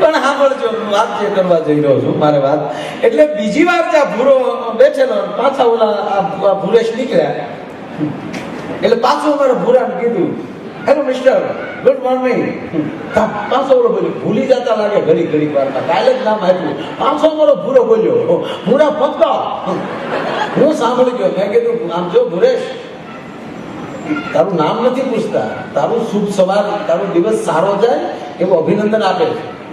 પણ સાંભળજો, હું વાત જે કરવા જઈ રહ્યો છું, મારે વાત એટલે બીજી વાર જ્યાં ભૂરો બેઠેલો પાછા ઓલા ભૂરેશ નીકળ્યા એટલે પાછું અમારે ભૂરાને કીધું, હેલો મિસ્ટર, ગુડ મોર્નિંગ. પાછો ઓલો બોલ્યો, ભૂલી જતા લાગે ઘડી ઘડી વાર, કાલે જ નામ આપ્યું. પાછો અમારો ભૂરો બોલ્યો, ભૂરા પક્કા. હું સાંભળી ગયો, મેં કીધું આમ જો ભૂરેશ, તારું નામ નથી પૂછતા, તારું શુભ સવાર, તારો દિવસ સારો જાય એવું અભિનંદન આપે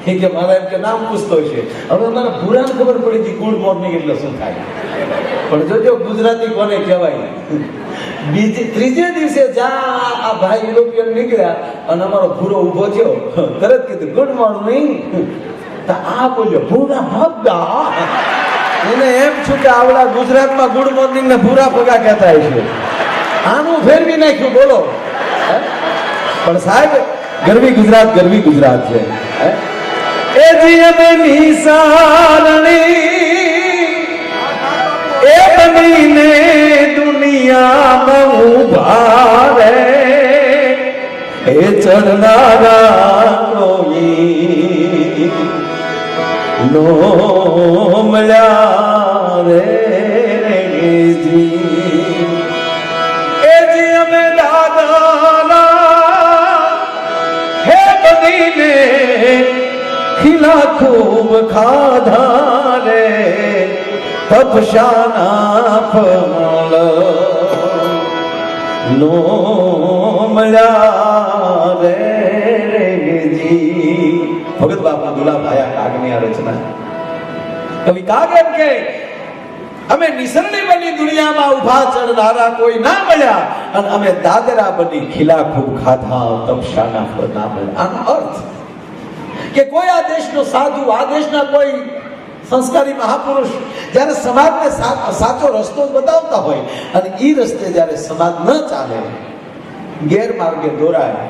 છે કે મારા એમ કે નામ પૂછતો છે. હવે અમારા ભૂરાને ખબર પડી હતી ગુડ મોર્નિંગ એટલે શું થાય. પણ જોજો ગુજરાતી કોને કહેવાય. ત્રીજે દિવસે જ્યાં આ ભાઈ યુરોપિયન નીકળ્યા અને અમારો ભૂરો ઉભો થયો, તરત કીધું ગુડ મોર્નિંગ. આ બોલ્યો ભૂરા ભગા. એને એમ છું કે આવડા ગુજરાતમાં ગુડ મોર્નિંગ ને ભૂરા ભગા કહેતા છે. આનું ફેરવી નાખ્યું, બોલો. પણ સાહેબ ગરવી ગુજરાત છે. એ જીવની સારણી એ બનીને દુનિયામાં ઉભા રે, એ ચડનારા કોઈ નો મળ્યા રે. ખીલા ખૂબ ખાધા રે, તપશાના ફળ નો મળ્યા રે જી. ભગત બાપા દુલા ભાયા કાગની આ રચના. કવિ કાગ એમ કે અમે નિસરણી બની દુનિયામાં ઉભા ચડનારા કોઈ ના મળ્યા, અને અમે દાદરા બની ખીલા ખૂબ ખાધા, તપશાના ફળ ના મળ્યા. આનો અર્થ કે કોઈ આ દેશનો સાધુ, આ દેશના કોઈ સંસ્કારી મહાપુરુષ જ્યારે સમાજને સાચો રસ્તો બતાવતા હોય અને એ રસ્તે જ્યારે સમાજ ન ચાલે, ગેરમાર્ગે દોરાય,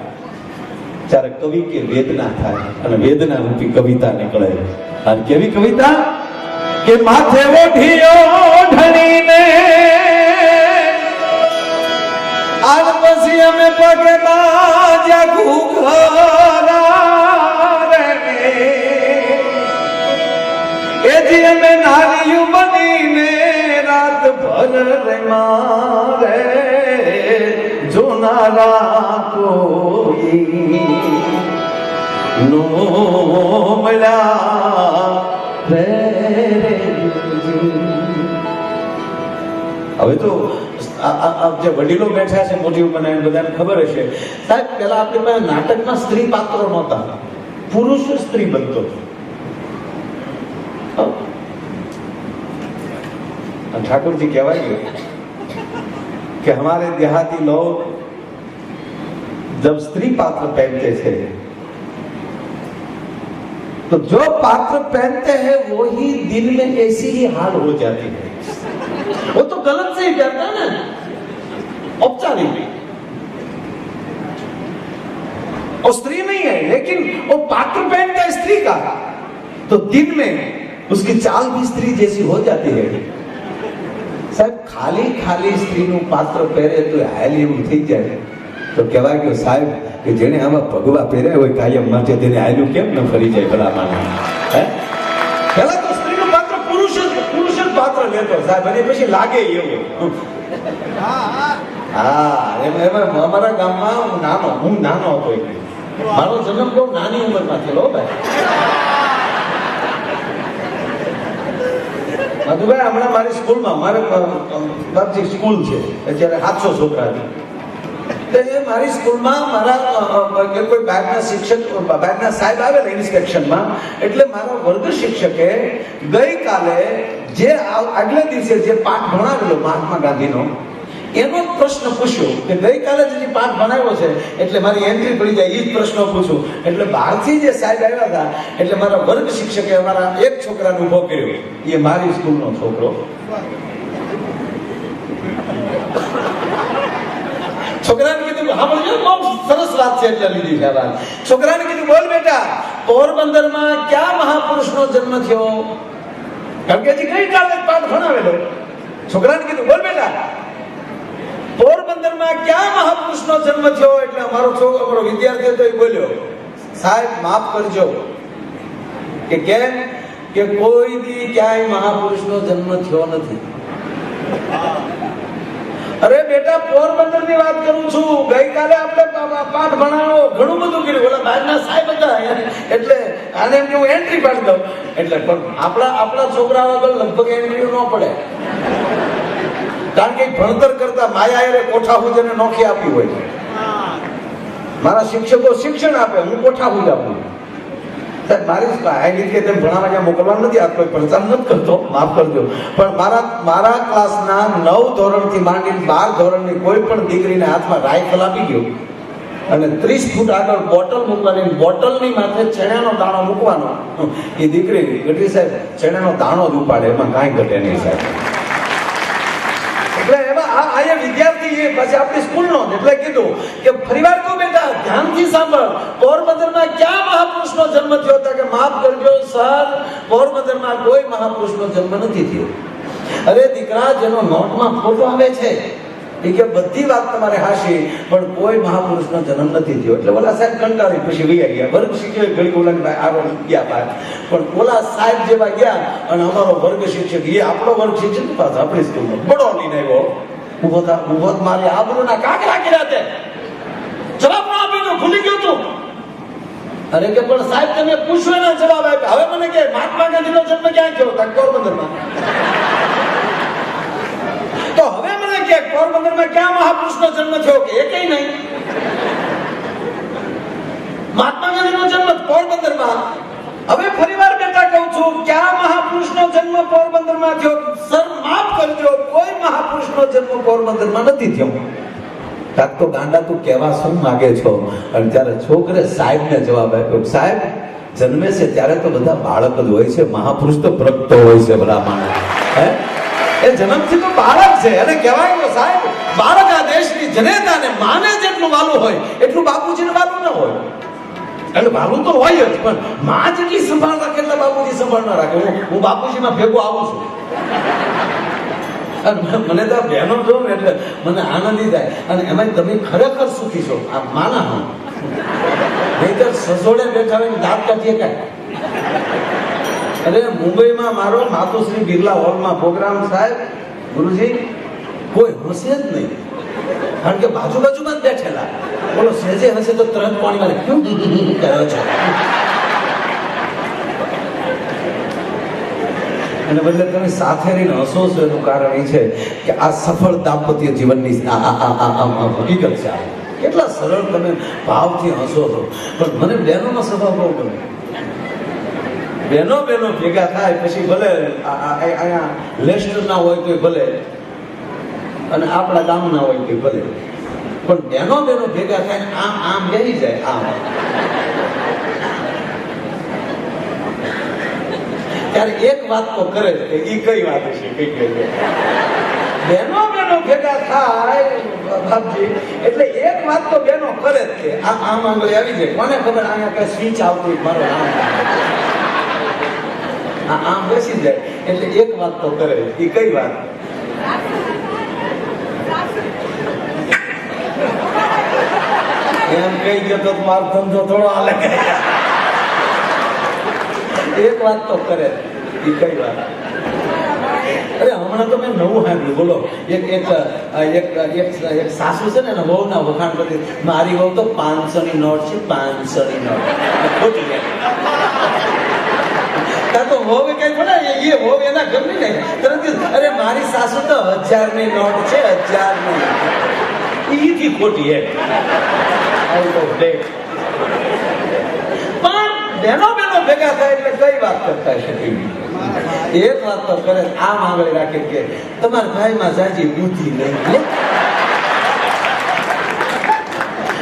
ત્યારે કવિ કે વેદના થાય અને વેદના રૂપી કવિતા નીકળે. અને કેવી કવિતા કે માથે ઓઢીયો ઢળીને આજ પછી અમે પગે બાજ્યા ઘૂઘરા, એથી અમે નારીયું બનીને રાત ભર મારે, જોનારા કોઈ નો મળ્યા રે. હવે તો જે વડીલો બેઠા છે મોટી ઉંમરના, બધાને ખબર હશે સાહેબ, પેલા આપણી પાસે નાટકમાં સ્ત્રી પાત્રો નહોતા, પુરુષ સ્ત્રી બનતો. ठाकुर जी कहवाएंगे कि हमारे देहाती लोग जब स्त्री पात्र पहनते थे तो जो पात्र पहनते हैं वो ही दिन में ऐसी ही हाल हो जाती है. वो तो गलत से ही पहनता है ना, औपचारिक. और स्त्री नहीं है लेकिन वो पात्र पहनता है स्त्री का, तो दिन में उसकी चाल भी स्त्री जैसी हो जाती है. સાહેબ ખાલી ખાલી સ્ત્રીનું પાત્ર પહેરે તો હાલી એવું થઈ જાય તો કહેવાય કે સાહેબ કે જેને આમાં ભગવા પહેર્યા હોય કાયમ માટે તેને હાલ્યું કેમ ન ફરી જાય ભલા માને. પહેલા તો સ્ત્રીનું પાત્ર પુરુષ જ પાત્ર લેતો સાહેબ, અને પછી લાગે એવું. હા એમાં અમારા ગામમાં હું નાનો હતો, મારો જન્મ બહુ નાની ઉંમરમાં થયેલો ભાઈ. મધુભાઈ હમણાં મારી સ્કૂલમાં, મારે બાપજી સ્કૂલ છે અત્યારે 700 છોકરા છે, તો એ મારી સ્કૂલમાં મારા કોઈ બહારના શિક્ષક, બહારના સાહેબ આવેલા ઇન્સ્પેક્શનમાં, એટલે મારા વર્ગ શિક્ષકે ગઈકાલે જે આગલે દિવસે જે પાઠ ભણાવેલો મહાત્મા ગાંધીનો, એનો પ્રશ્ન પૂછ્યો કે ગઈકાલે જે પાઠ ભણાવ્યો છે એટલે મારી એન્ટ્રી પડી જાય એ જ પ્રશ્ન પૂછું. એટલે બહારથી જે સાહેબ આવ્યા હતા એટલે મારા વર્ગ શિક્ષકે અમારા એક છોકરાને ઉભો કર્યો, એ મારી સ્કૂલનો છોકરો. છોકરાને કીધું સાંભળજો, બહુ સરસ વાત છે એટલે લીધી છે વાત. છોકરાને કીધું બોલ બેટા, પોરબંદરમાં કયા મહાપુરુષનો જન્મ થયો? કારણ કે હજી ગઈકાલે પાઠ ભણાવેલો. છોકરાને કીધું બોલ બેટા, પોરબંદરમાં કયા મહાપુરુષનો જન્મ થયો? એટલે અમારો વિદ્યાર્થી હતો એ બોલ્યો, સાહેબ માફ કરજો, કે કેમ કે કોઈ દી ક્યાંય મહાપુરુષનો જન્મ થયો નથી. અરે બેટા, પોરબંદર ની વાત કરું છું. ગઈકાલે આપણે પાઠ ભણાવો, ઘણું બધું કર્યું. ઓલા બહારના સાહેબ હતા એટલે આને એમ કે હું એન્ટ્રી પાડી દઉં એટલે, પણ આપણા છોકરાઓ આગળ લગભગ એન્ટ્રી ન પડે, કારણ કે ભણતર કરતા માયા કોઠા હુજને નોખી આપી હોય. મારા શિક્ષકો શિક્ષણ આપે, હું કોઠા હુજ આપું. સાહેબ મારી આ રીતે તેમ ભણાવવા ત્યાં મોકલવા નથી, આ કોઈ પ્રચાર નથી કરતો, માફ કરજો, પણ મારા ક્લાસના 9 ધોરણથી માંડીને 12 ધોરણની કોઈ પણ દીકરીને હાથમાં રાઇફલ આપી ગયો અને 30 ફૂટ આગળ બોટલ મૂકવાની, બોટલની માથે ચણાનો દાણો મૂકવાનો, એ દીકરી ગઢવી સાહેબ ચણાનો દાણો જ ઉપાડે, એમાં કાંઈ ઘટે નહીં સાહેબ. એટલે એમાં આ વિદ્યાર્થી પછી આપણી સ્કૂલનો, એટલે કીધું કે ફરીવાર કહું બેટા, ધ્યાનથી સાંભળ. પોરબંદરમાં ક્યાં મહાપુરુષનો જન્મ થયો હતો? કે માફ કરજો સર, પોરબંદરમાં કોઈ મહાપુરુષનો જન્મ નથી થયો. અરે દીકરા, જેનો નોટમાં ફોટો આવે છે એ કે બધી વાત તમારે હાશી, પણ કોઈ મહાપુરુષનો જન્મ નથી થયો. એટલે ઓલા સાહેબ કંટાળી પછી વૈયા ગયા. વર્ગ શિક્ષક ઘડી ઓલા ભાઈ આરો ગયા બાદ, પણ ઓલા સાહેબ જેવા ગયા અને અમારો વર્ગ શિક્ષક, એ આપણો વર્ગ શિક્ષક પાછો આપણી સ્કૂલનો બડો લઈને આવ્યો. ઉભો મારી આબરૂના કાકરા કર્યા તે, જવાબ ન આપ્યો, ભૂલી ગયો તું. અરે કે પણ સાહેબ તમે પૂછો એના જવાબ આપ્યા. હવે મને કે મહાત્મા ગાંધીનો જન્મ ક્યાં થયો? પોરબંદરમાં. તો હવે મને કે પોરબંદરમાં ક્યાં મહાપુરુષનો જન્મ થયો? કે એકેય નહીં. મહાત્મા ગાંધીનો જન્મ પોરબંદરમાં. હવે ફરીવાર બેટા કહું છું, ક્યાં મહાપુરુષનો જન્મ પોરબંદરમાં થયો? સર માફ કરજો, કોઈ મહાપુરુષનો જન્મ પોરબંદરમાં નથી થયો. કાક તો ગાંડા તું કહેવા શું માંગે છો? અને ત્યારે છોકરે સાહેબને જવાબ આપ્યો, સાહેબ જન્મે છે ત્યારે તો બધા બાળક જ હોય છે, મહાપુરુષ તો પ્રગટ હોય છે બધા માણસ. હે, એ જન્મથી તો બાળક છે. અને કહેવાય કે સાહેબ બાળક આ દેશની જનેતાને માને જેટલું વાલું હોય એટલું બાપુજીને વાલું ન હોય. એટલે વાલું તો હોય જ, પણ માં જેટલી સંભાળ રાખે એટલે બાપુજી સંભાળ ના રાખે. હું બાપુજીમાં ભેગો આવું છું. મને તો બહેનો જોઉં ને એટલે મને આનંદી થાય. અને એમાં તમે ખરેખર સુખી છો, આ માના હું નહીતર સસોડે બેઠા હોય દાંત કાઢીએ કાંઈ. અરે મુંબઈમાં મારો માતુશ્રી બિરલા હોલમાં પ્રોગ્રામ, સાહેબ ગુરુજી કોઈ હશે જ નહીં, કારણ કે બાજુમાં જ બેઠેલા. બોલો સહેજે હશે તો તરત પાણીમાં કર્યો છે. અને બદલે તમે સાથે રહીને હસો છો એનું કારણ એ છે કે આ સફળ દાંપત્ય જીવનની હકીકત છે. કેટલા સરળ તમે ભાવથી હસો છો. પણ મને બહેનોનો સ્વભાવ બહુ ગમે. બહેનો ભેગા થાય પછી ભલે અહીંયા લેસ્ટર ના હોય તો ભલે, અને આપણા ગામના હોય તો ભલે, પણ બહેનો ભેગા થાય આમ બેસી જાય. આમ ત્યારે એક વાત તો કરે છે, એ કઈ વાત છે? બહેનો ભેગા થાય બાપજી, એટલે એક વાત તો બહેનો કરે જ કે આમ આંગળી આવી જાય. કોને ખબર અહીંયા કઈ સ્વિચ આવતી, મારો આમ બેસી જાય. એટલે એક વાત તો કરે, એ કઈ વાત? એમ કઈ ગયો તો મારો ધંધો થોડો હાલે. એક વાત તો કરે, એ કઈ વાત? અરે હમણાં તો મેં નવું સાંભળ્યું. બોલો, એક સાસુ છે ને વહુ ના વખાણ કરી, મારી વહુ તો 500 ની નોટ છે, 500 ની નોટ. ખોટી તો વહુ કઈ પડે, એ વહુ એના ઘરની નહીં. અરે મારી સાસુ તો 1000 ની નોટ છે, 1000 ની. એથી ખોટી હે. બહેનો ભેગા થાય એટલે કઈ વાત કરતા છે? એક વાત તો કરે, આમ આગળ રાખે કે તમારા ભાઈમાં જાજી બુદ્ધિ નહીં.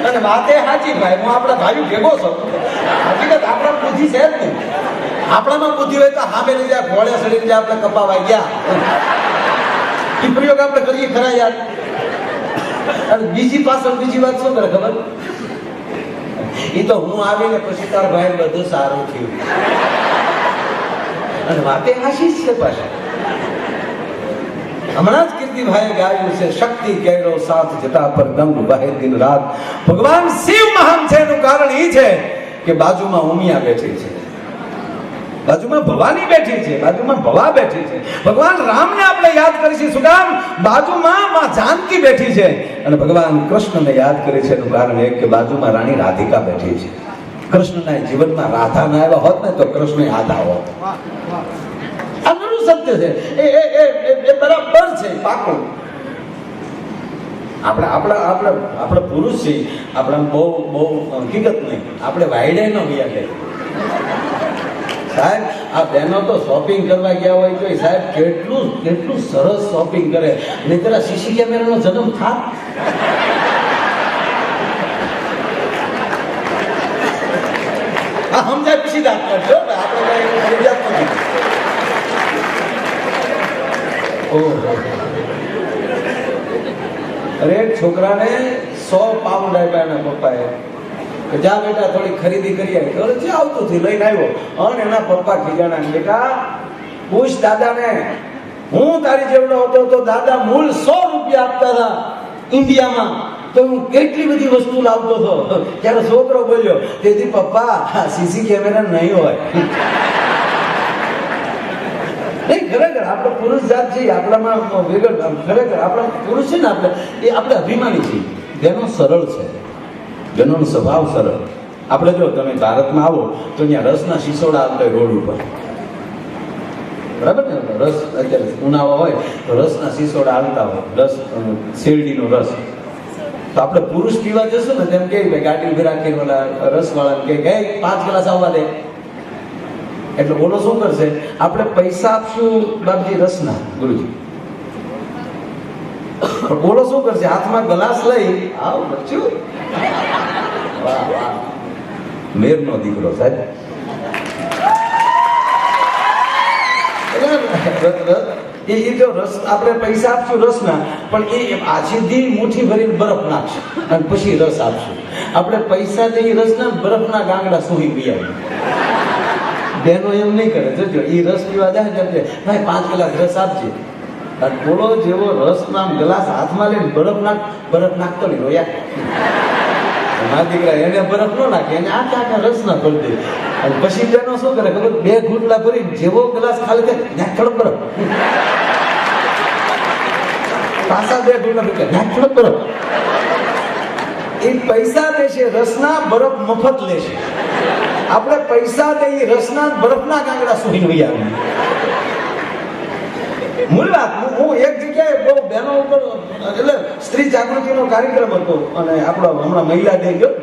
અને વાતે સાચી ભાઈ, હું આપણા ભાઈ ભેગો છું. હકીકત આપણા બુદ્ધિ છે જ નહીં. આપણામાં બુદ્ધિ હોય તો સામે લઈ જાય, ઘોડે ચડીને જાય, આપણે કપાવા ગયા. એ પ્રયોગ આપણે કરીએ ખરા યાર. અને બીજી પાછળ બીજી વાત શું કરે ખબર? એ તો હું આવીને પછી તાર ભાઈ બધું સારું થયું. અને વાતે હાશી છે પાછા. હમણાં જ કીર્તિભાઈ ગાયું છે, શક્તિ કેરો સાથ જટા પર ગંગ બહે દિન રાત. ભગવાન શિવ મહાન છે એનું કારણ એ છે કે બાજુમાં ઉમિયા બેઠી છે. બાજુમાં ભવાની બેઠી છે, બાજુમાં ભવા બેઠી છે. ભગવાન રામને આપણે યાદ કરીશું શું કામ? બાજુમાં માં જાનકી બેઠી છે અને ભગવાન કૃષ્ણને યાદ કરે છે એનું કારણ એક કે બાજુમાં રાણી રાધિકા બેઠી છે. કૃષ્ણના જીવનમાં રાધા ના આવ્યા હોત ને તો કૃષ્ણ આધા હોત. આ ઘણું સત્ય છે, એ બરાબર છે, પાકું. આપણે પુરુષ છીએ, આપણે બહુ હકીકત નહીં, આપણે વાયડે ન ગયા ગઈ. સાહેબ આ બહેનો તો શોપિંગ કરવા ગયા હોય તો સાહેબ કેટલું સરસ શોપિંગ કરે. નહીતર સીસી કેમેરાનો જન્મ થાય. સમજાય પછી જ આપજો, આપણે અરે છોકરાને 100 પાઉન્ડ આપ્યા એના પપ્પાએ. જા બેટા થોડી ખરીદી કરી આવી. તો જે આવતું થી લઈને આવ્યો અને એના પપ્પા ખીજાણા, બેટા પૂછ દાદાને, હું તારી જેવડો હતો તો દાદા મૂળ 100 રૂપિયા આપતા હતા ઇન્ડિયામાં, તો હું કેટલી બધી વસ્તુ લાવતો હતો. ત્યારે છોકરો બોલ્યો, તેથી પપ્પા સીસી કેમેરા નહીં હોય. નહીં, ખરેખર આપણે પુરુષ જાત છીએ, આપણામાં ખરેખર આપણા પુરુષ છે ને, આપણે અભિમાની છીએ. જેનો સરળ છે, જેનો સ્વભાવ સરળ. આપણે જો તમે ભારતમાં આવો તો અહીંયા રસના શીશોડા આવતા રોડ ઉપર, બરાબર ને? રસ અત્યારે ઉનાળો હોય તો રસના શીશોડા આવતા હોય, રસ શેરડીનો રસ. તો આપણે પુરુષ પીવા જશું ને તેમ કે ગાડી ઉભી રાખીને ઓલા રસ વાળા કે 5 ગ્લાસ આવવા દે. એટલે ઓલો શું કરશે? આપણે પૈસા આપશું બાપજી રસના, ગુરુજી. ઓલો શું કરશે? હાથમાં ગ્લાસ લઈ, આવ બચ્ચું, વાહ વાહ, મેરનો દીકરો સાહેબ. એ જો રસ આપણે પૈસા આપશું રસના, પણ એ આછી મુઠ્ઠી ભરીને બરફ નાખશે અને પછી રસ આપશું. આપણે પૈસા દઈ રસના બરફના ગાંગડા સૂહી પી આવી. બેનો એમ નહીં કરે. જોજો એ રસ પીવા જાય ને ભાઈ 5 ગ્લાસ રસ આપજે. અને ઓલો જેવો રસ નામ ગ્લાસ હાથમાં લઈને બરફ નાખતો નહીં રોયા. મારા દીકરા એને બરફ ન નાખે, એને આખા રસ ના કરી દે. અને પછી બેનો શું કરે ખબર? 2 ઘૂંટલા ભરી જેવો ગ્લાસ ખાલી થાય ત્યાં થોડોક બરફ, પાછા 2 ઘૂંટલા ભરી ત્યાં થોડોક બરફ. એ પૈસા દેશે, રસના બરફ મફત લેશે. આપણે પૈસા દઈ રસના બરફના ગાંગડા સુધીને વહી આવી. મૂળ વાત, હું એક જગ્યાએ બહુ બહેનો ઉપર એટલે સ્ત્રી જાગૃતિનો કાર્યક્રમ હતો અને આપણો હમણાં મહિલા ડે ગયો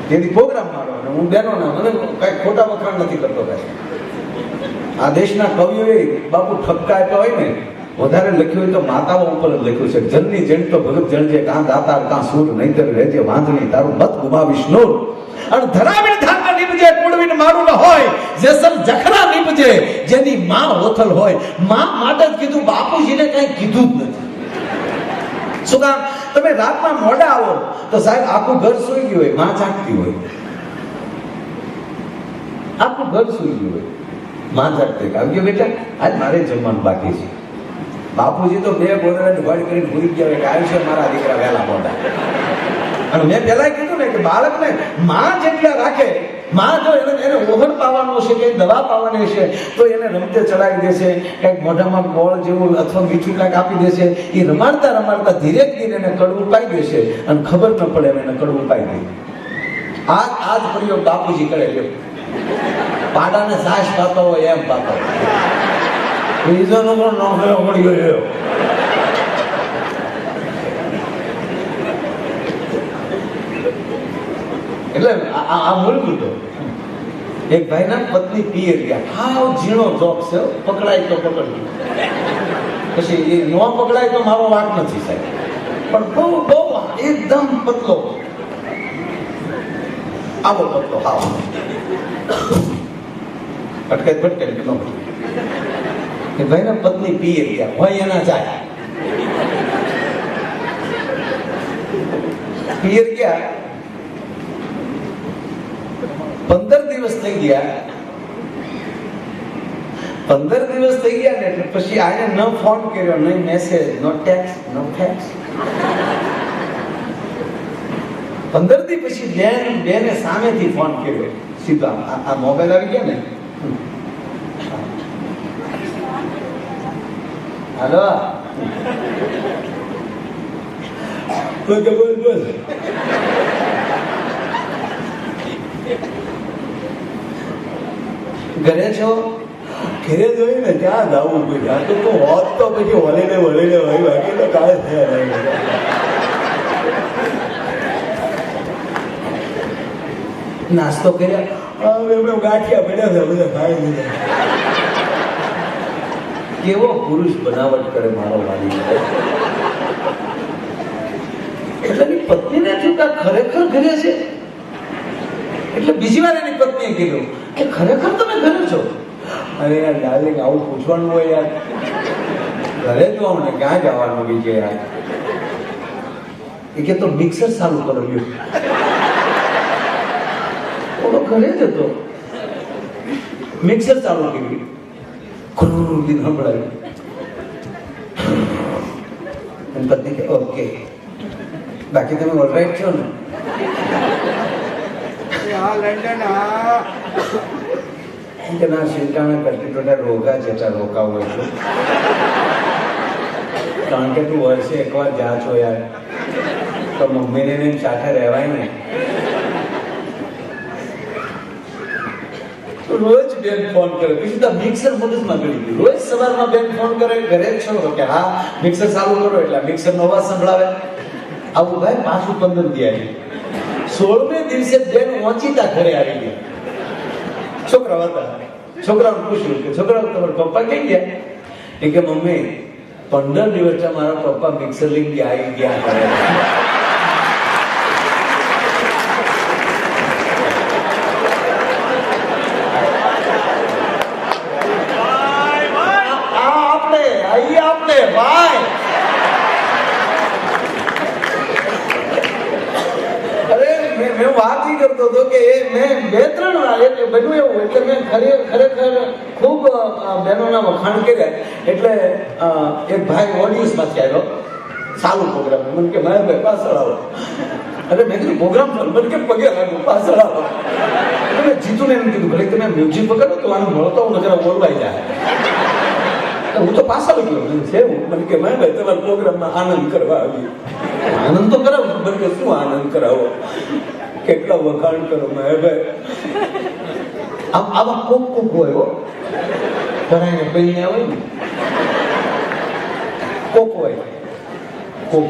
તેથી પ્રોગ્રામ મારો, અને હું બહેનોના મને કઈ ખોટા વખાણ નથી કરતો. કાંઈ આ દેશના કવિઓએ બાપુ ઠપકા આપ્યા હોય ને વધારે લખ્યું હોય તો માતાઓ ઉપર જ લખ્યું છે. જનની જણ તો ભગત જણજે, કાં દાતાર કાં સૂર, નહીતર રહેજે વાંધણી, તારું મત ગુમાવીશ નૂર. અને ધરાવીને ધાન નીપજે, કુળવીને મારું ન હોય, જેસલ જખરા નીપજે, જેની માં ઓથલ હોય. માં માટે જ કીધું, બાપુજીને કઈ કીધું જ નથી. શું કામ? તમે રાતમાં મોડા આવો તો સાહેબ આખું ઘર સૂઈ ગયું હોય, માં જાગતી હોય. આખું ઘર સૂઈ ગયું હોય, માં જાગતી. કારણ કે બેટા આજ મારે જમવાનું બાકી છે. બાપુજી તો 2 ગોદડાની વડ કરીને ભૂલી ગયા કે આવ્યું છે મારા દીકરા વહેલા મોટા. અને મેં પેલા કીધું ને કે બાળકને માં જેટલા રાખે, માં જો એને ઓહણ પાવાનું હશે કે દવા પાવાની હશે તો એને રમતે ચડાવી દેશે, કંઈક મોઢામાં ગોળ જેવું અથવા મીઠું કાંઈક આપી દેશે. એ રમાડતા રમાડતા ધીરે ધીરે એને કડવું પાઈ દેશે અને ખબર ન પડે એને કડવું પાઈ દે. આ જ પ્રયોગ બાપુજી કરે છે. પાડાને સાસ પાતો હોય એમ પાતો બીજાનો પણ નોકરીઓ પડી ગયો. એટલે આ મૂળભૂત એક ભાઈના પત્ની પિયર ગયા. હાવ ઝીણો જોક છે, પકડાય તો પકડ્યું, પછી એ ન પકડાય તો મારો વાંક નથી સાહેબ. પણ બહુ એકદમ પતલો, આવો પતલો, હાવ અટકાય ભટકાય કે ન કે ભાઈના પત્ની પિયર ગયા હોય એના જાય. પિયર ગયા 15 દિવસ થઈ ગયા. 15 દિવસ થઈ ગયા ને એટલે પછી આને ન ફોન કર્યો, ન મેસેજ, નો ટેક્સ, નો ફેક્સ. 15 દી પછી બેને સામેથી ફોન કર્યો, સીધા આ મોબાઈલ આવી ગયા ને. હાલો બોલ બોલ. ઘરે છો? ઘરે જોઈ ને ત્યાં જવું પડે. આ તો હોત તો પછી વળીને હોય બાકી તો કાંઈ થયા. નાસ્તો કર્યા ગાંઠિયા પડ્યા છે બધા ખાઈ લીધા. કેવો પુરુષ બનાવટ કરે મારો વાલી. એટલે પત્નીને થયું ખરેખર ઘરે છે. એટલે બીજી વાર એની પત્નીએ કીધું કે ખરેખર તમે ઘરે છો? અરે યાર ડાર્લિંગ, આવું પૂછવાનું હોય યાર. ઘરે જો આવું ને ક્યાં જવાનું બીજે યાર. એ કે તો મિક્સર ચાલુ કરો લ્યો. ઓલો ઘરે જ હતો. મિક્સર ચાલુ કર્યું. ખુરદી સંભળાયું. એની પત્ની કે ઓકે, બાકી તમે ઓલરાઈટ છો ને? ના શિલ્કાના કરતી તો રોગા જેટલા રોકા હોય છે. કારણ કે તું વર્ષે એકવાર જા છો યાર, તો મમ્મીને સાથે રહેવાય ને. રોજ બેન ફોન કરે, બીજું તો મિક્સર મગજમાં ગળી ગયું. રોજ સવારમાં બેન ફોન કરે, ઘરે જ છો કે હા મિક્સર ચાલુ કરો, એટલે મિક્સર નો અવાજ સંભળાવે. આવું ભાઈ 5-15 દી આવી. 16મે દિવસે બેન ઓચિતા ઘરે આવી ગયા. છોકરા હતા. છોકરાને પૂછ્યું કે છોકરા તમારા પપ્પા ક્યાં ગયા? એ કે મમ્મી 15 દિવસથી મારા પપ્પા મિક્સર લઈને ગયા કરે. મેં વાત ઈ કરતો હતો કે મેં 2-3 વાર એટલે બન્યું એવું, એટલે મેં ખરેખર ખૂબ બહેનોના વખાણ કર્યા. એટલે એક ભાઈ ઓડિયન્સમાંથી આવ્યો, ચાલુ પ્રોગ્રામ. મને કે મારા ભાઈ પાછળ આવો. અરે મેં કીધું પ્રોગ્રામ ચાલુ, મને કે પગે લાગ્યું પાછળ આવો. એટલે મેં જીતુને એમ કીધું ભલે તમે મ્યુઝિક પકડો તો આને મળતો હું નજર બોલવાઈ જાય. હું તો પાછળ ગયો છે. મને કે મારા ભાઈ તમારા પ્રોગ્રામમાં આનંદ કરવા આવી. આનંદ તો કરાવો. મને કે શું આનંદ કરાવો, કેટલા વખાણ કરો મારા ભાઈ. આમાં કોક હોય ભરાઈને પૈને હોય ને, કોક હોય કોક.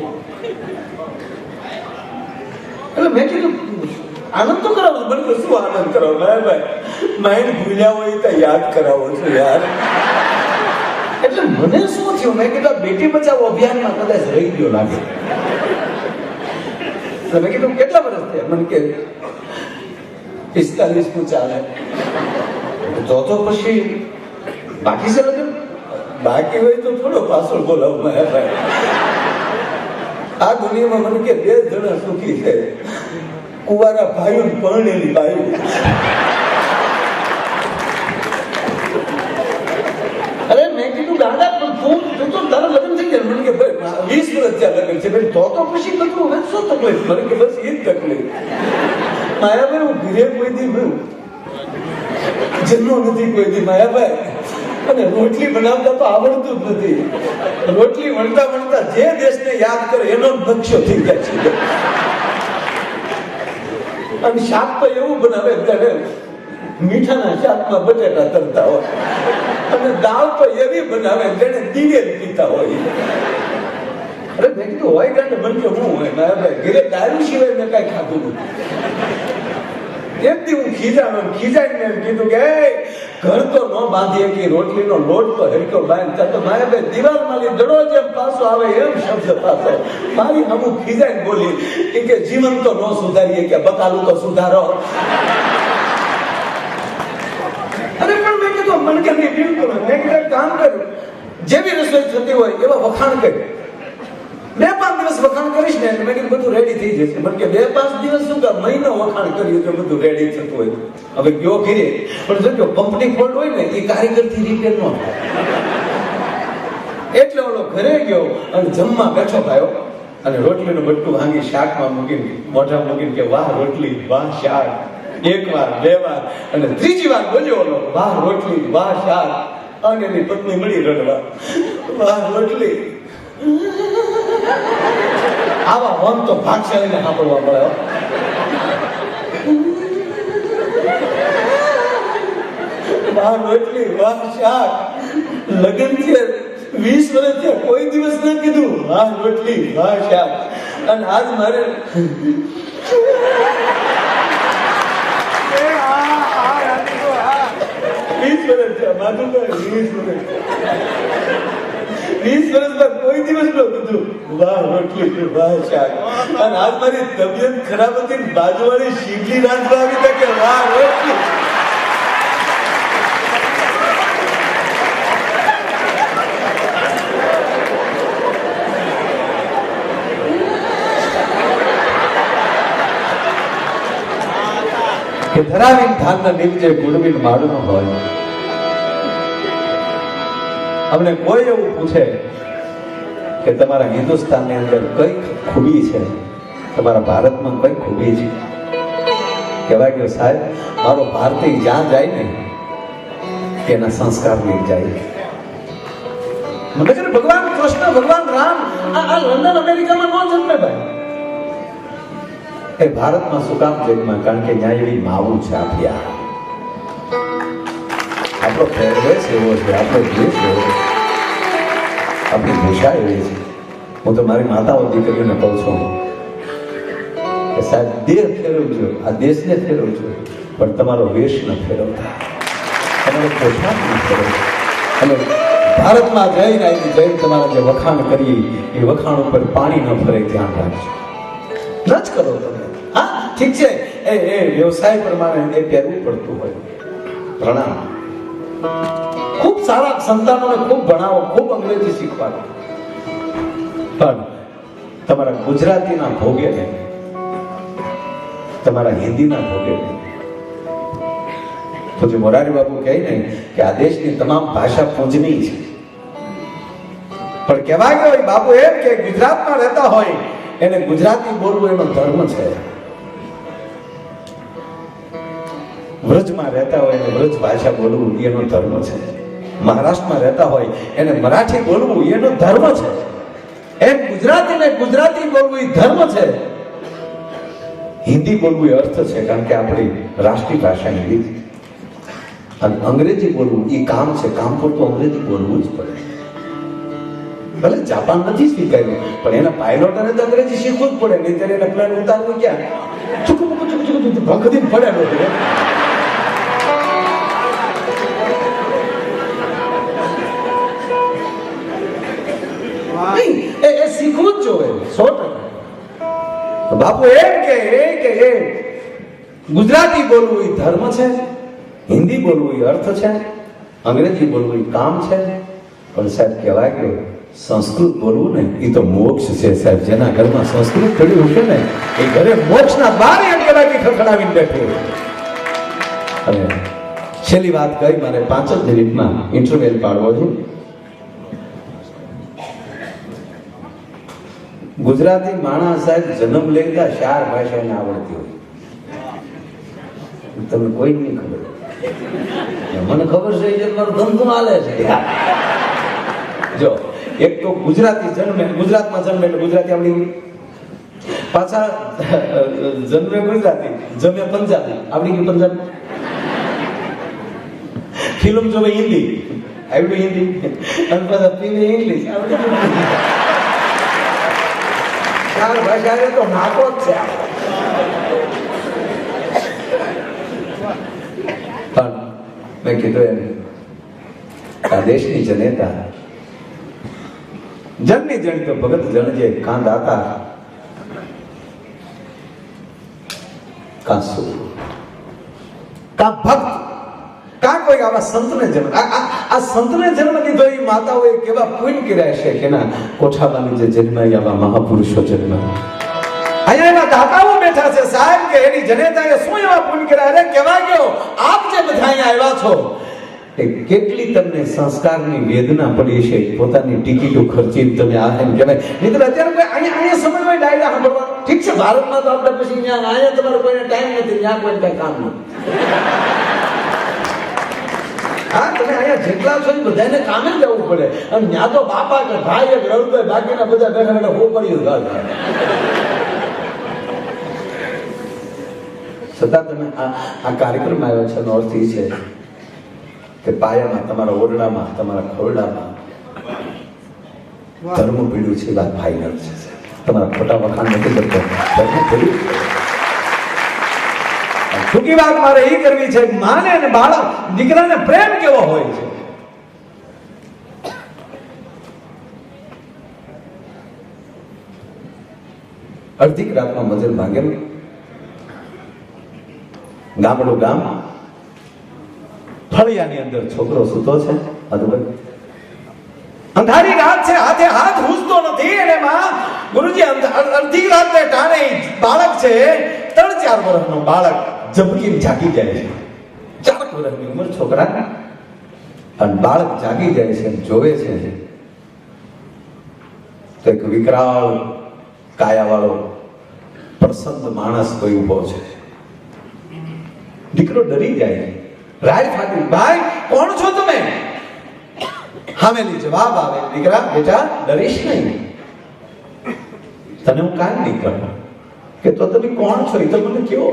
એટલે મેં કીધું આનંદ તો કરાવો. મને તો શું આનંદ કરાવો મારા ભાઈ, માઇન્ડ ભૂલ્યા હોય તો યાદ કરાવો છો યાર. એટલે મને શું થયું, મેં કીધું બેટી બચાવો અભિયાનમાં કદાચ રહી ગયો લાગે. મેં કીધું કેટલા વર્ષ થયા? મને કે 45 ચાલે. તો પછી બાકી છે લગ્ન? બાકી હોય તો થોડો પાછળ બોલાવો મારા ભાઈ. આ દુનિયામાં મને કે 2 જણા સુખી છે, કુંવારા ભાઈઓ પરણેલી ભાઈઓ. અરે મેં કીધું દાદા તું તો તારા લગ્ન થઈ ગયા? મને કે ભાઈ 20 વર્ષ થયા લગ્ન છે. ભાઈ તો પછી બધું હવે શું તકલીફ? મને કે બસ એ જ તકલીફ માયાભાઈ. હું ઘરે કોઈ દી જન્મ નથી કોઈ દી માયાભાઈ. અને રોટલી બનાવતા તો આવડતું જ નથી. રોટલી વણતા વણતા જે દેશને યાદ કરે એનો નકશો થઈ જાય છે. અને શાક તો એવું બનાવે ત્યારે મીઠાના શાકમાં બટેટા તરતા હોય, અને દાળ તો એવી બનાવે જેને દિવેલ પીતા હોય. અરે મેં કીધું હોય ગાંડે મને કે હું હોય મારા ભાઈ ઘરે દારૂ સિવાય મેં કઈ ખાધું નથી. એક દી હું ખીજાઈને એમ કીધું કે ઘર તો ન બાંધીએ કે રોટલીનો લોટ તો હરકો બાંધતા તો મારા ભાઈ દિવાલ મારી દડો જેમ પાછો આવે એમ શબ્દ પાછો મારી અમુક ખીજાઈને બોલી કે જીવન તો ન સુધારીએ કે બકાલું તો સુધારો. અરે પણ મેં કીધું મને કે નહીં બિલકુલ. મેં કીધું કામ કર્યું, જેવી રસોઈ થતી હોય એવા વખાણ કર્યું. 2-5 દિવસ વખાણ કરીશ ને મેં કીધું બધું રેડી થઈ જશે. મને કે 2-5 દિવસ શું કે મહિનો વખાણ કર્યું તો બધું રેડી થતું હોય. હવે ગયો ઘીરે પણ જો કંપની ફોલ્ટ હોય ને એ કારીગરથી રિપેર ન થાય. એટલે ઓલો ઘરે ગયો અને જમવા બેઠો ખાયો અને રોટલીનું બટકું ભાંગી શાકમાં મૂકીને મોઢા મૂકીને કે વાહ રોટલી વાહ શાક. એક વાર, બે વાર અને ત્રીજી વાર બોલ્યો ઓલો, વાહ રોટલી, વાહ શાક. અને એની પત્ની મળી રડવા, વાહ રોટલી. આવા વન તો ભાગશાળીને સાંભળવા મળે. વાહ રોટલી, વાહ શાક. લગ્ન છે 20 વર્ષ થયા, કોઈ દિવસ ન કીધું વાહ રોટલી, વાહ શાક. અને આજ મારે 20 વર્ષ થયા, માધુભાઈ 20 વર્ષ બાદ કોઈ દિવસ ન કીધું વાહ રોટલી, વાહ શાક. અને આજ મારી તબિયત ખરાબ હતી, બાજુવાળી શીટલી રાંધવા આવી હતા કે વાહ રોટલી. કે ધરાવીન ધાનના નીચે ગુણવીન માડું હોય. અમને કોઈ એવું પૂછે કે તમારા હિન્દુસ્તાનની અંદર કઈ ખૂબી છે, તમારા ભારતમાં કઈ ખૂબી છે, કહેવાય કે સાહેબ મારો ભારતીય જ્યાં જાય ને એના સંસ્કાર લઈ જાય. મને કે ભગવાન કૃષ્ણ, ભગવાન રામ આ લંડન અમેરિકામાં ન જન્મે ભાઈ. એ ભારતમાં શું કામ જન્મ્યા? કારણ કે ત્યાં એવી માવું છે આપણી. આપણો પહેરવેશ એવો છે, આપણો દેશ એવો છે, આપણી ભાષા એવી છે. હું તો મારી માતાઓ દીકરીઓને કહું છું કે સાહેબ દેહ ફેરવજો, આ દેશને ફેરવજો, પણ તમારો વેશ ન ફેરવતા, તમારો પોશાક ન ફેરવજો. અને ભારતમાં જઈને તમારા જે વખાણ કરીએ એ વખાણ ઉપર પાણી ન ફરે ધ્યાન રાખજો. ન જ કરો તમે. હા ઠીક છે, એ વ્યવસાય પ્રમાણે એ પહેરવું પડતું હોય. પ્રણામ. ખૂબ સારા સંતાનોને ખૂબ ભણાવો, ખૂબ અંગ્રેજી શીખવાડો, પણ તમારા ગુજરાતીના ભોગે નહીં, તમારા હિન્દીના ભોગે નહીં. તો જે મોરારી બાપુ કહે ને કે આ દેશની તમામ ભાષા પૂજનીય છે, પણ કહેવાય કે બાપુ એમ કે ગુજરાતમાં રહેતા હોય એને ગુજરાતી બોલવું એનો ધર્મ છે. વ્રજમાં રહેતા હોય એને વ્રજ ભાષા બોલવું એનો ધર્મ છે. મહારાષ્ટ્રમાં રહેતા હોય એને મરાઠી બોલવું એનો ધર્મ છે. એમ ગુજરાતીને ગુજરાતી બોલવું એ ધર્મ છે. હિન્દી બોલવું એ અર્થ છે, કારણ કે આપણી રાષ્ટ્રીય ભાષા હિન્દી છે. અને અંગ્રેજી બોલવું એ કામ છે, કામ પૂરતું અંગ્રેજી બોલવું જ પડે. ભલે જાપાન નથી સ્વીકાર્યું, પણ એના પાયલોટને તો અંગ્રેજી શીખવું જ પડે, નહીં ત્યારે એને પ્લેન ઉતારવું ક્યાં? ભખદી પડેલો છે. એ શીખવું જ જોઈએ 100%. બાપુ એમ કે ગુજરાતી બોલવું એ ધર્મ છે, હિન્દી બોલવું એ અર્થ છે, અંગ્રેજી બોલવું એ કામ છે, પણ સાહેબ કહેવાય કે સંસ્કૃત બોલવું ને એ તો મોક્ષ છે સાહેબ. જેના ઘરમાં સંસ્કૃત પડ્યું હશે ને એ ઘરે મોક્ષના બાર અંકેલાથી ખખડાવીને બેઠું. અને છેલ્લી વાત કહી, મારે 5 જ મિનિટમાં ઇન્ટરવેલ પાડવો છે. ગુજરાતી માણસ સાહેબ જન્મ લેતા 4 ભાષાને આવડતી હોય. તમને કોઈ નહીં ખબર, મને ખબર છે એ મારો ધંધો હાલે છે. જો એક તો ગુજરાતી જન્મે, ગુજરાતમાં જન્મે એટલે ગુજરાતી આવડી ગઈ, પાછા જન્મે ગુજરાતી, જમે પંજાબી, આવડી ગયું પંજાબી. ફિલ્મ જોવે હિન્દી, આવડ્યું હિન્દી. અને પાછા પીવે ઇંગ્લિશ, આવડી ગયું. 4 ભાષા તો નાકો જ છે. પણ મેં કીધું એમ આ દેશની જનેતા જનની જણી તો ભગત જણજે કાં દાતા કાં સુર કાં ભક્ત કાં કોઈ આવા સંતને જન્મ, આ સંતને જન્મ દીધો એ માતાઓએ કેવા પુણ્ય કર્યા છે કે ના કોઠાબાની જે જન્મ આવા મહાપુરુષો જન્મ. અહીંયા એના દાતાઓ બેઠા છે સાહેબ કે એની જનેતાએ શું એવા પુણ્ય કર્યા. અરે કેવા ગયો આપ જે બધા અહીંયા આવ્યા છો કેટલી તમને સંસ્કારની વેદના પડી છે, પોતાની ટિકિટો ખર્ચી તમે આ એમ કહેવાય. નહીં તો અત્યારે કોઈ અહીંયા સમજવાય ડાયરા સાંભળવા ઠીક છે, ભારતમાં તો આપણે પછી ત્યાં અહીંયા તમારે કોઈને ટાઈમ નથી, ત્યાં કોઈ કઈ કામ નથી. હા, તમે અહીંયા જેટલા છો એ બધાને કામે જવું પડે, અને ત્યાં તો બાપા કે ભાઈ એક રડુભાઈ બાકીના બધા બેઠા બેઠા હો પડ્યું ઘર. છતાં તમે આ કાર્યક્રમ આવ્યો છે એનો અર્થ એ છે કે પાયામાં, તમારા ઓરડામાં, તમારા ખોરડામાં ધર્મ પીડ્યું છે, વાત ફાઇનલ છે. તમારા ખોટા વખાણ નથી કરતો. ટૂંકી વાત મારે એ કરવી છે, માને અને બાળક દીકરાને પ્રેમ કેવો હોય છે. અડધી રાતમાં મજર ભાંગેલું ગામડું ગામ, ફળિયાની અંદર છોકરો સૂતો છે, અંધારી રાત છે, હાથે હાથ હૂસતો નથી, અને માં ગુરુજી અડધી રાતને ટાણે બાળક છે, 3-4 વર્ષનો બાળક ઝબકીને જાગી જાય છે. 4 વર્ષની ઉંમર છોકરા, અને બાળક જાગી જાય છે, જોવે છે તો એક વિકરાળ કાયાવાળો પ્રસન્ન માણસ કોઈ ઉભો છે. દીકરો ડરી જાય, રાય ફાટી, ભાઈ કોણ છો તમે? હામેલી જવાબ આવે, દીકરા બેટા ડરીશ નહીં, તને હું કાંઈ નહીં કરું. કે તો તમે કોણ છો એ તો મને કયો.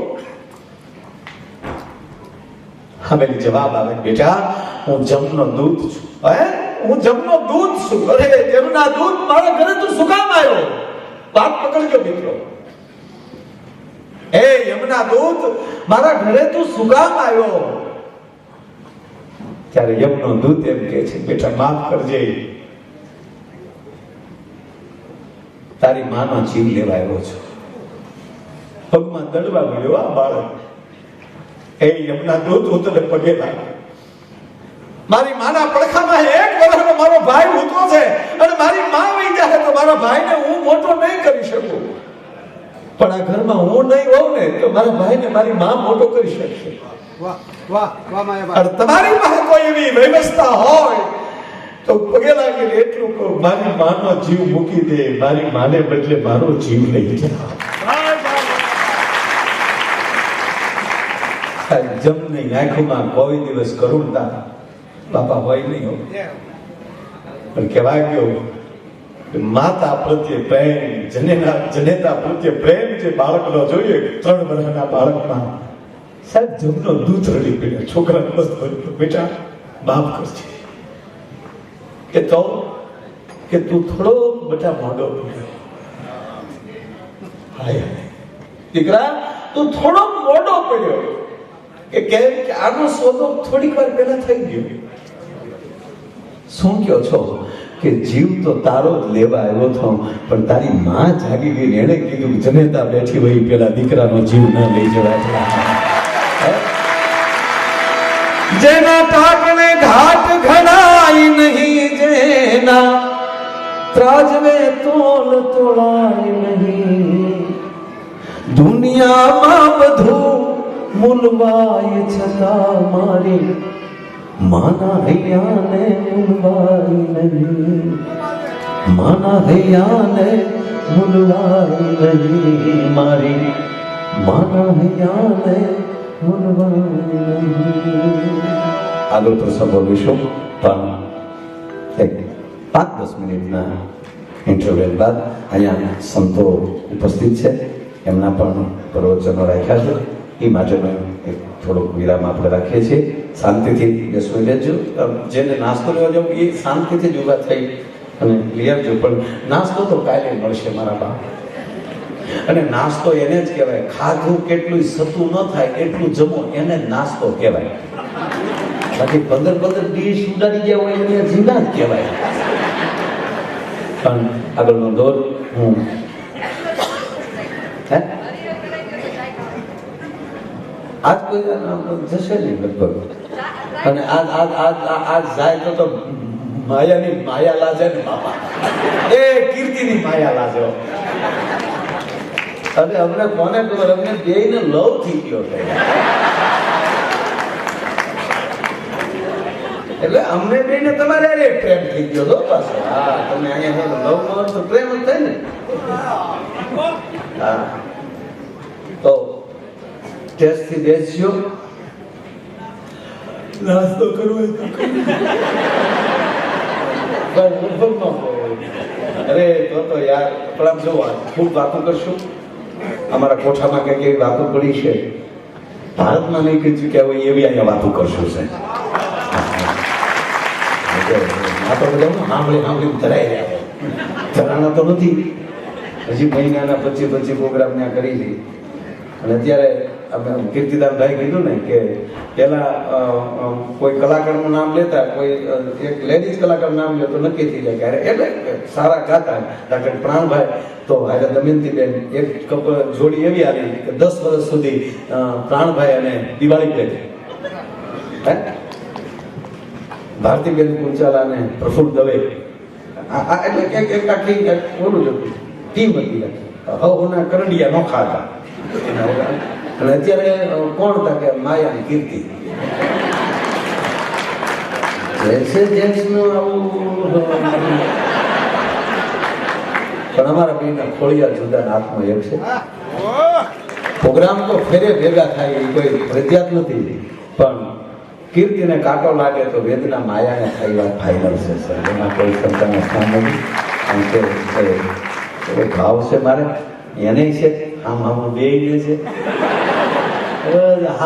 હામેલી જવાબ આવે, બેટા હું જમનો દૂત છું. હું જમનો દૂત છું. અરે જમના દૂત મારા ઘરે તું શું કામ આવ્યો? વાત પકડજો દીકરો. એ યમના દૂત મારા ઘરે તું શું કામ આવ્યો? ત્યારે યમનો દૂત એમ કહે છે, બેટા માફ કરજે, તારી માનો જીવ લેવા આવ્યો છું. પગમાં દડવા મળ્યો આ બાળક. એ યમના દૂત હું તને પગે લાગ્યો. મારી માના પડખામાં 1 વર્ષનો મારો ભાઈ ઊતો છે, અને મારી માં વહી જાય તો મારા ભાઈને હું મોટો નહીં કરી શકું, પણ આ ઘરમાં હું નહીં હોઉં ને તો મારા ભાઈને મારી માં મોટો કરી શકશે. તમારી પાસે કોઈ એવી વ્યવસ્થા હોય તો પગે લાગીને એટલું કહું, મારી માનો જીવ મૂકી દે, મારી માને બદલે મારો જીવ લઈ જા. જમની આંખોમાં કોઈ દિવસ કરુણતા બાપા હોય નહીં હો, પણ કહેવાય ગયો માતા પ્રત્યે પ્રેમ, જનેતા પ્રત્યે પ્રેમ જે બાળકનો જોઈએ 3 વર્ષના બાળકમાં, સાહેબ જમનો દૂધ રડી પડ્યો. છોકરાને બસ બોલ્યો, બેટા માફ કરજે. કે તો કે તું થોડો બેટા મોડો પડ્યો. હાય દીકરા તું થોડો મોડો પડ્યો. કે કેમ? કે આનો સોદો થોડીક વાર પહેલા થઈ ગયો. શું કહો છો? કે જીવ તો તારો જ લેવા આવ્યો હતો, પણ તારી માં જાગી ગઈ, એને કીધું જનેતા બેઠી હોય પેલા દીકરાનો જીવ ન લઈ જવાય. જેના ટાકણે ઘાટ ઘડાય નહીં, જેના ત્રાજવે તોલ તોળાય નહીં, દુનિયામાં બધું મૂલવાય છતાં મારી માના હૈયાને મૂલવાય નહીં, માના હૈયાને મૂલવાય નહીં, મારી માના હૈયાને મૂલવાય નહીં. આગળ પ્રસંગ બોલીશું, પણ 5-10 મિનિટના ઇન્ટરવેલ બાદ અહીંયા સંતો ઉપસ્થિત છે, એમના પણ પ્રવચનો રાખ્યા છે. એ માટેનો એક થોડોક વિરામ આપણે રાખીએ છીએ. શાંતિથી બેસવી લેજો. જેને નાસ્તો લેવા જવું એ શાંતિથી જ ઊભા થઈ અને લઈ આવજો. પણ નાસ્તો તો કાલે મળશે મારા બાપ. અને નાસ્તો એને જ કહેવાય, ખાધું કેટલું સતું ન થાય એટલું જમો, એને જ નાસ્તો કહેવાય. બાકી 15 ડીશ ઉડાડી ગયા હોય એને જીના જ કહેવાય. પણ આગળનો દોર હું આજ કોઈ જશે નહીં લગભગ. અને આજ જાય તો માયાની માયા લાજે ને બાપા, એ કીર્તિની માયા લાજો. અરે અમને કોને ખબર, અમને બેયને લવ થઈ ગયો. એટલે અમને બેને તમારે અરે પ્રેમ થઈ ગયો તો પાછો. હા, તમે અહીંયા લવ કરો તો પ્રેમ જ થાય ને. હા, તો ટેસ્ટ થી બેસ્યો નાસ્તો કરવો અરે તો યાર પણ જો ખૂબ વાતો કરશું. અમારા કોઠામાં કઈક એવી વાતો પડી છે ભારતમાં નહીં કીધું કે હવે એવી અહીંયા વાતો કરશું છે. આ તો બધા સાંભળી ધરાઈ રહ્યા ધરાણા તો નથી. હજી મહિનાના 25 પ્રોગ્રામ ત્યાં કરી હતી. અને અત્યારે કીર્તિદાનભાઈ કીધું ને કે પેલા કોઈ કલાકારનું નામ લેતા, કોઈ એક લેડીઝ કલાકાર નામ લે તો નક્કી થઈ જાય એટલે સારા ગાતા. દાખલા પ્રાણભાઈ તો હારે દમયંતીબેન એક જોડી એવી આવી કે 10 વર્ષ સુધી પ્રાણભાઈ અને દિવાળી પ્લે. ભારતીબેન કુંચાલા અને પ્રફુલ્લ દવે એટલે એક આખી બોલું છું ટીમ હતી. હવના કરંડિયા નોખા હતા. અને અત્યારે કોણ હતા કે માયા અને કીર્તિ. પણ અમારા બેના ખોળિયા જુદા હાથમાં એક છે. પ્રોગ્રામ તો ફેરે ભેગા થાય એ કોઈ ફરજિયાત નથી, પણ કીર્તિને કાંટો લાગે તો વેદના માયાને થાય વાત ફાઇનલ છે સર. એમાં કોઈ શબ્દના સ્થાન નથી. કારણ કે ભાવ છે મારે એને છે આમ બે છે.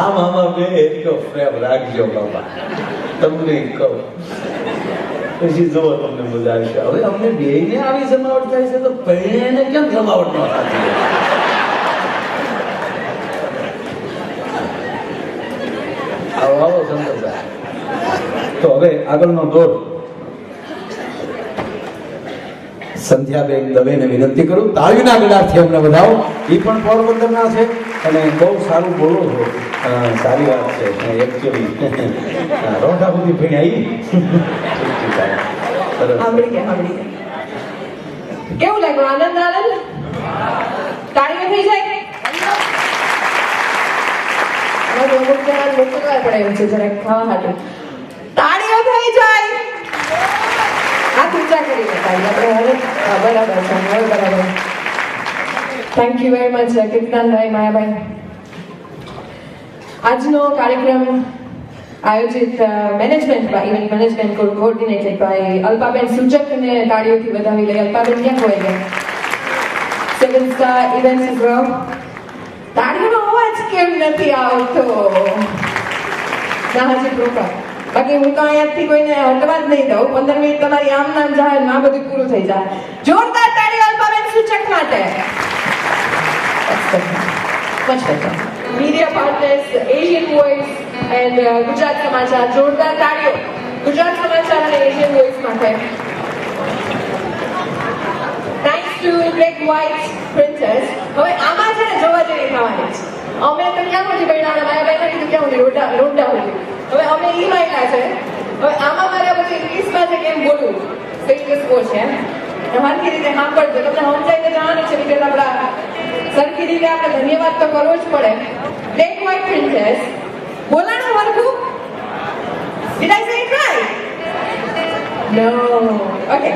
આમ બે એટલો પ્રેમ રાખજો બાપા, તમને કહું. પછી જુઓ તમને મજા આવશે. હવે અમને બે ને આવી જમાવટ થાય છે તો પહેણે કેમ જમાવટ ન થતી? આવો સંતોષ. તો હવે આગળનો દોર સંધ્યાબેન દવેને વિનંતી કરું. તાળીના ગળાથી અમને વધાવો. એ પણ પોરબંદરના છે અને બહુ સારું બોલો છો. સારી વાત છે. એકચ્યુઅલી રોંઢા સુધી ભણી આવી. કેવું લાગ્યું? આનંદ તાળીઓ થઈ જાય. અમુક જણા મોકલવા પડે એમ છે જરાક ખાવા હાટું. તાળીઓ થઈ જાય. હાથ ઊંચા કરીને તાળી આપણે બરાબર છે. હવે બરાબર. Thank you very much Kirtanbhai, Mayabhai. આજનો કાર્યક્રમ આયોજિત management by event management coordinated by Alpaben સૂચકને તાળીઓથી વધાવી લઈ. અલ્પાબેન ક્યાં ખોઈ ગયા? 7 સ્ટાર ઇવેન્ટ્સ ગ્રો. તાળીઓનો અવાજ કેમ નથી આવતો? ના હજી પ્રોપર. બાકી હું તો અહીંયાથી કોઈને હટવા જ નહીં દઉં. 15 મિનિટ તમારી આમ નામ જાય ને આ બધું પૂરું થઈ જાય. જોરદાર તાળીઓ અલ્પાબેન સૂચક માટે. Much better. Media partners, Asian Voice and Gujarat Samachar. જોરદાર તાળીઓ ગુજરાત સમાચાર અને એશિયન વોઇસ માટે. Thanks to black white princess. હવે આમાં છે ને જોવા જેવી થવાની છે. અમે તો ક્યાં સુધી બન્યા? માયાભાઈ કીધું ક્યાં સુધી રોંડા સુધી. હવે અમે ઈ માયલા છે. હવે આમાં મારે પછી ઇંગ્લિશમાં છે કેમ બોલવું સ્ટેટસ કો છે. હરખી રીતે સાંભળજો. તમને સમજાઈને જવાનું છે કે આપણા સરખી રીતે આપણે ધન્યવાદ તો કરવો જ પડે. બ્લેક વ્હાઇટ પ્રિન્સેસ બોલાણું હરખું. Did I say it right? No. Okay.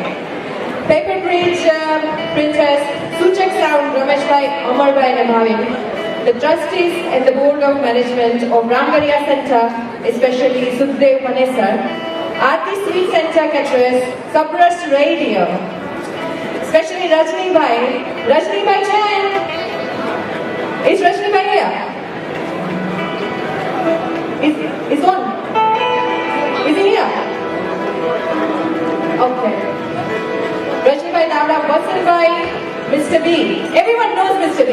Paper Bridge Princess Suchak Sound Rameshbhai, Amarbai and Bhavin. The trustees and the board of management of Ramgarhia Center, especially Sukhdev Panesar, Aarti Sweet Center caterers, Sabras Radio, especially Rajni Bhai. Rajni Bhai Chain. Is Rajni Bhai here? Is on? Is he here? Okay. Rajni Bhai Davda, Vasan Bhai, Mr. B. Everyone knows Mr. B.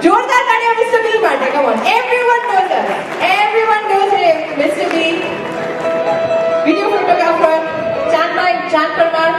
Jordan Tanya Mr. B માટે. Come on. Everyone knows us. Everyone knows him. Mr. B. Video photographer. Chan Parmar.